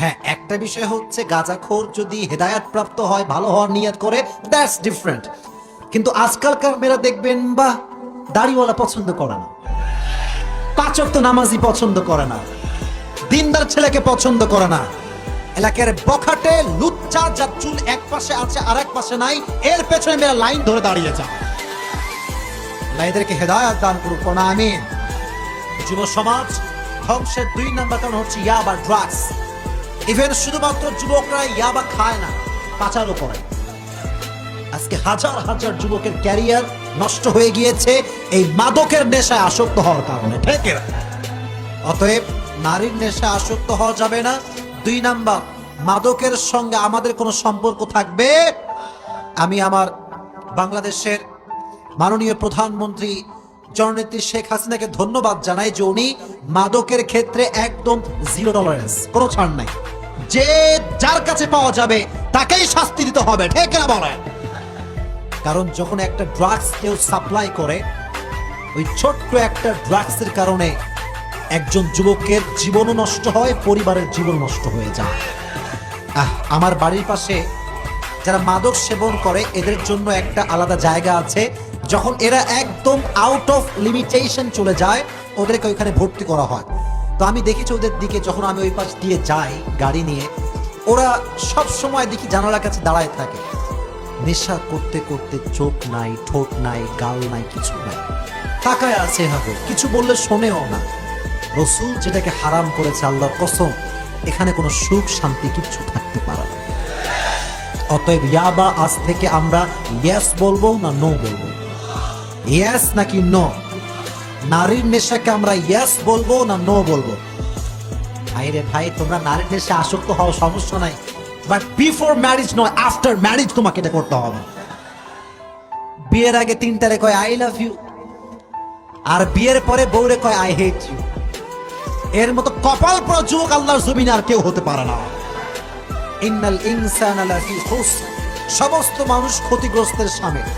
হ্যাঁ, একটা বিষয় হচ্ছে গাঁজাখোর যদি হেদায়েত প্রাপ্ত হয়, ভালো হওয়ার নিয়ত করে, দ্যাটস ডিফারেন্ট। কিন্তু আজকালকার মেয়েরা দেখবেন বা দাড়িওয়ালা পছন্দ করে না, পাঁচ ওয়াক্ত নামাজি পছন্দ করে না, দিনদার ছেলেকে পছন্দ করে না, এলাকার বখাটে লুচ্চা যার চুল এক পাশে আছে আর এক পাশে নাই, এর পেছনে মেয়েরা লাইন ধরে দাঁড়িয়ে যায়। আল্লাহ এদেরকে হেদায়েত দান করুক, না আমিন। যুব সমাজ ধ্বংসের 2 নম্বর কারণ হচ্ছে ইয়াবা, ড্রাগস। ইভেন শুধুমাত্র যুবকরা ইয়াবা খায় না, পাচারও করে। আজকে হাজার হাজার যুবকের ক্যারিয়ার নষ্ট হয়ে গিয়েছে এই মাদকের নেশায় আসক্ত হওয়ার কারণে, ঠিক না? অতএব নারীর নেশায় আসক্ত হওয়া যাবে না। 2 নাম্বার, মাদকের সঙ্গে আমাদের কোনো সম্পর্ক থাকবে। আমি আমার বাংলাদেশের মাননীয় প্রধানমন্ত্রী জননেত্রী শেখ হাসিনাকে ধন্যবাদ জানাই যে উনি মাদকের ক্ষেত্রে একদম 0 টলারেন্স, কোনো ছাড় নাই। যে যার কাছে পাওয়া যাবে তাকেই শাস্তি দিতে হবে, ঠিক না বলেন? কারণ যখন একটা ড্রাগস কেউ সাপ্লাই করে, ওই ছোট্ট একটা ড্রাগসের কারণে একজন যুবকের জীবনও নষ্ট হয়, পরিবারের জীবন নষ্ট হয়ে যায়। আমার বাড়ির পাশে যারা মাদক সেবন করে এদের জন্য একটা আলাদা জায়গা আছে। যখন এরা একদম আউট অফ লিমিটেশন চলে যায়, ওদেরকে ওইখানে ভর্তি করা হয়। তো আমি দেখেছি ওদের দিকে, যখন আমি ওই পাশ দিয়ে যাই গাড়ি নিয়ে, ওরা সব সময় দেখি জানালার কাছে দাঁড়ায় থাকে। নেশা করতে করতে চোখ নাই, ঠোঁট নাই, গাল নাই, কিছু নাই, তাকায় আছে হবে, কিছু বললে শোনেও না। রসুল যেটাকে হারাম করেছে, আল্লাহর কসম, এখানে কোনো সুখ শান্তি কিচ্ছু থাকতে পারে না। অতএব ইয়াবা, আজ থেকে আমরা ইয়েস বলবো না নো বলবো? ইয়েস নাকি নো? নারীর নেশাকে আমরা ইয়েস বলবো না নো বলবো? ভাইরে ভাই, তোমরা নারীর নেশা আসক্ত হওয়া সমস্যা নাই, বাট বিফোর ম্যারেজ নয়, আফটার ম্যারেজ তোমাকে এটা করতে হবে। বিয়ের আগে 3টারে কয় আই লাভ ইউ, আর বিয়ের পরে বউরে কয় আই হেট ইউ। এর মতো কপাল পরা যুবক আল্লাহর জমিনে আর কেউ হতে পারে না। ইন্নাল ইনসানা লাফি খুসর, সমস্ত মানুষ ক্ষতিগ্রস্তের শামিল।